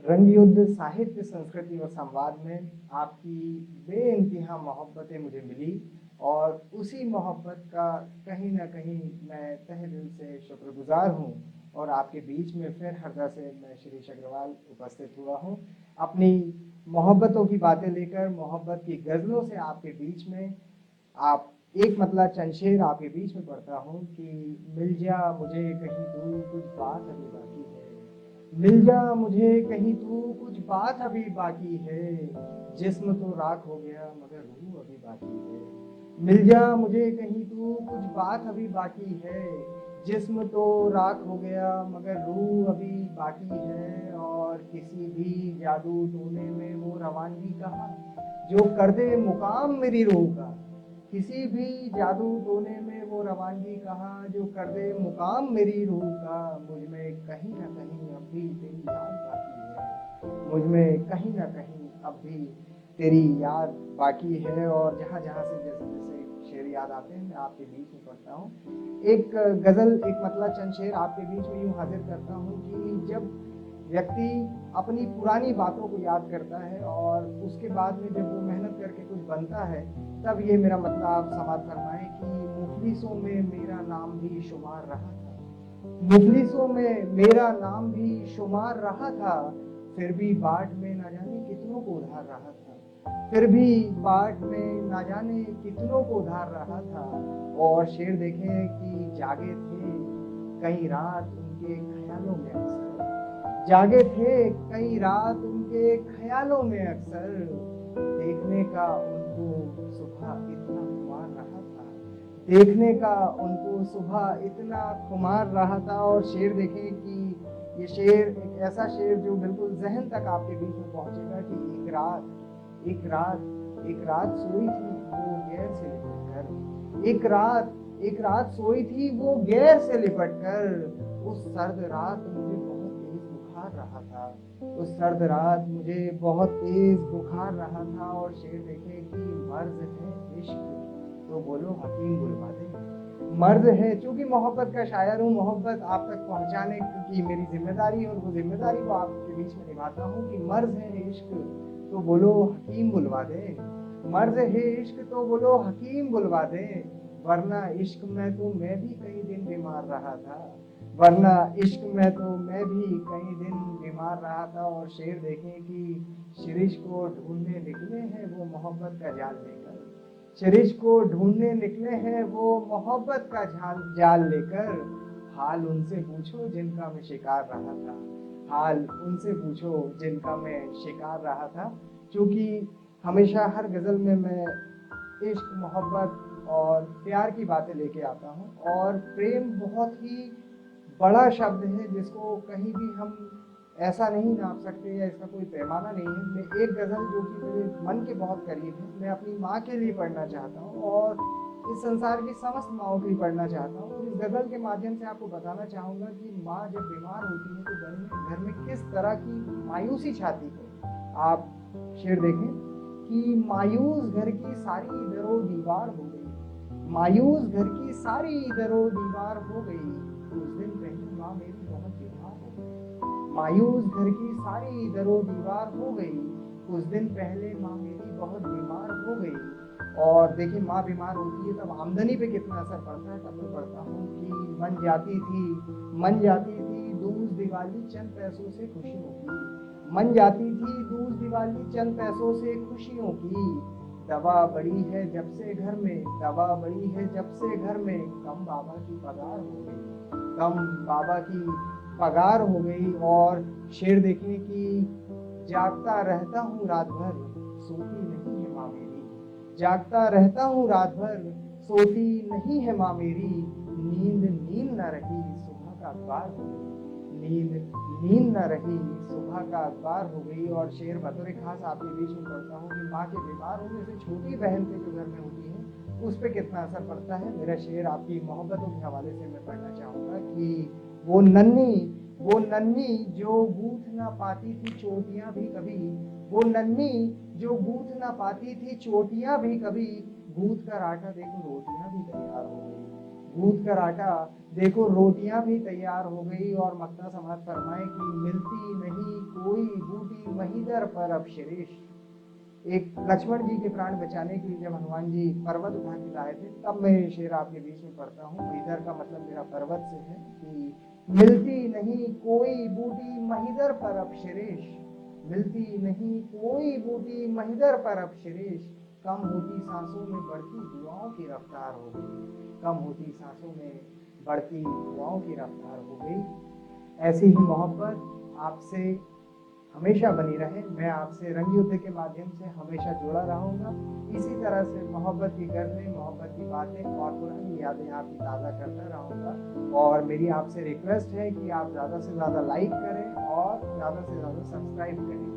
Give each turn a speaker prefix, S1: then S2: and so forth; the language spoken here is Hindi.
S1: रंग युद्ध साहित्य संस्कृति और संवाद में आपकी बेइंतहा मोहब्बतें मुझे मिली और उसी मोहब्बत का कहीं ना कहीं मैं तहे दिल से शुक्रगुजार हूँ। और आपके बीच में फिर हरदा से मैं शिरीष अग्रवाल उपस्थित हुआ हूँ अपनी मोहब्बतों की बातें लेकर, मोहब्बत की गज़लों से आपके बीच में। आप एक मतलब चंद शेर आपके बीच में पढ़ता हूँ कि मिल जा मुझे कहीं दूर कुछ बात अभी बाकी है, मिल जा मुझे कहीं तू कुछ बात अभी बाकी है, जिस्म तो राख हो गया मगर रूह अभी बाकी है। मिल जा मुझे कहीं तू कुछ बात अभी बाकी है, जिस्म तो राख हो गया मगर रूह अभी बाकी है। और किसी भी जादू टोने में वो रवानगी कहाँ जो कर दे मुकाम मेरी रूह का, किसी भी जादू टोने में वो रवानगी कहाँ जो कर दे मुकाम मेरी रूह का। मुझ में कहीं ना कहीं अब भी तेरी याद बाकी है, मुझ में कहीं ना कहीं अब भी तेरी याद बाकी है। और जहाँ जहाँ से जैसे जैसे शेर याद आते हैं मैं आपके बीच में पढ़ता हूँ। एक गज़ल, एक मतलब चंद शेर आपके बीच में यूँ हाजिर करता हूँ कि जब व्यक्ति अपनी पुरानी बातों को याद करता है और उसके बाद में जब वो मेहनत करके कुछ बनता है, तब ये मेरा मतलब आप समाप्त फरमाएं कि मुफलिसों में मेरा नाम भी शुमार रहा था, मुफलिसों में मेरा नाम भी शुमार रहा था, फिर भी बाट में ना जाने कितनों को उधार रहा था, फिर भी बाट में ना जाने कितनों को उधार रहा था। और शेर देखें कि जागे थे कई रात उनके ख्यालों में अक्सर, जागे थे कई रात उनके ख्यालों में अक्सर, देखने का उनको सुबह इतना खुमार रहा था, देखने का उनको सुबह इतना खुमार रहा था। और शेर देखें कि ये शेर एक ऐसा शेर जो बिल्कुल जहन तक आपके बीच में पहुंचेगा कि एक रात सोई थी वो गैर से लिपट कर, एक रात सोई थी वो गैर से लिपट कर, उस सर्द रात मुझे बहुत तेज बुखार रहा था, उस सर्द रात मुझे बहुत तेज बुखार रहा था। और शेर देखे कि मर्ज है इश्क तो बोलो हकीम बुलवा दे, मर्ज है, चूंकि मोहब्बत का शायर हूँ, मोहब्बत आप तक पहुंचाने की मेरी जिम्मेदारी है और वो जिम्मेदारी को आपके बीच में निभाता हूँ कि मर्ज है इश्क तो बोलो हकीम बुलवा दे, मर्ज है इश्क तो बोलो हकीम बुलवा दे, वरना इश्क में तो मैं भी कई दिन बीमार रहा था, वरना इश्क में तो मैं भी कई दिन बीमार रहा था। और शेर देखें कि शिरीष को ढूंढने निकले हैं वो मोहब्बत का जाल लेकर, शिरीष को ढूंढने निकले हैं वो मोहब्बत का जाल लेकर, हाल उनसे पूछो जिनका मैं शिकार रहा था, हाल उनसे पूछो जिनका मैं शिकार रहा था। क्योंकि हमेशा हर गज़ल में मैं इश्क, मोहब्बत और प्यार की बातें लेके आता हूँ। और प्रेम बहुत ही बड़ा शब्द है जिसको कहीं भी हम ऐसा नहीं नाप सकते या इसका कोई पैमाना नहीं है। मैं एक गज़ल जो कि मेरे मन के बहुत करीब है, मैं अपनी माँ के लिए पढ़ना चाहता हूँ और इस संसार की समस्त माँओं के लिए पढ़ना चाहता हूँ। और इस गज़ल के माध्यम से आपको बताना चाहूँगा कि माँ जब बीमार होती है तो घर में किस तरह की मायूसी छाती है। आप शेर देखें कि मायूस घर की सारी दरो दीवार हो गई, मायूस घर की सारी दरो दीवार हो गई, कुछ दिन पहले माँ मेरी बहुत बीमार हो गई, मायूस घर की सारी दरो दीवार हो गई, कुछ दिन पहले माँ मेरी बहुत बीमार हो गई। और देखिए माँ बीमार होती है तब आमदनी पे कितना असर पड़ता है। तब मैं पढ़ता हूँ कि मन जाती थी दूज दिवाली चंद पैसों से खुशियों की, मन जाती थी दूज दिवाली चंद पैसों से खुशियों की, दवा बड़ी है जब से घर में, दवा बड़ी है जब से घर में, कम बाबा की पगार हो गई, कम बाबा की पगार हो गई। और शेर देखिए कि जागता रहता हूँ रात भर सोती नहीं है माँ मेरी, जागता रहता हूँ रात भर सोती नहीं है माँ मेरी, नींद न रही सुबह का अखबार हो गई, नींद न रही सुबह का अखबार हो गई। और शेर बतौर खास आपके बीच में पढ़ता हूँ कि माँ के बीमार होने से छोटी बहन पे जो घर में होती है उस पर कितना असर पड़ता है। मेरा शेर आपकी मोहब्बतों के हवाले से मैं पढ़ना चाहूँगा कि वो नन्ही जो गूंथ ना पाती थी चोटियाँ भी कभी, वो नन्ही जो गूंथ ना पाती थी चोटियाँ भी कभी, गूंथ कर आटा देखो रोटियाँ भी तैयार हो गई, गूंथ कर आटा, देखो रोटियां भी तैयार हो गई और मक्ता समाज फरमाए कि मिलती नहीं कोई बूटी महीधर पर अब शिरीष। एक लक्ष्मण जी के प्राण बचाने के लिए जब हनुमान जी पर्वत उठा के लाए थे, तब मैं ये शेर आपके बीच में पढ़ता हूँ। महीधर का मतलब मेरा पर्वत से है कि मिलती नहीं कोई बूटी महीधर पर अब शिरीष, मिलती नहीं कोई बूटी महीधर पर अब शिरीष, कम होती सांसों में बढ़ती दुआओं की रफ्तार हो गई, कम होती सांसों में बढ़ती दुआओं की रफ्तार हो गई। ऐसी ही मोहब्बत आपसे हमेशा बनी रहे। मैं आपसे रंग युद्ध के माध्यम से हमेशा जुड़ा रहूंगा। इसी तरह से मोहब्बत की गज़लें, मोहब्बत की बातें और पुरानी यादें आपकी ताज़ा करता रहूंगा। और मेरी आपसे रिक्वेस्ट है कि आप ज़्यादा से ज़्यादा लाइक करें और ज़्यादा से ज़्यादा सब्सक्राइब करें।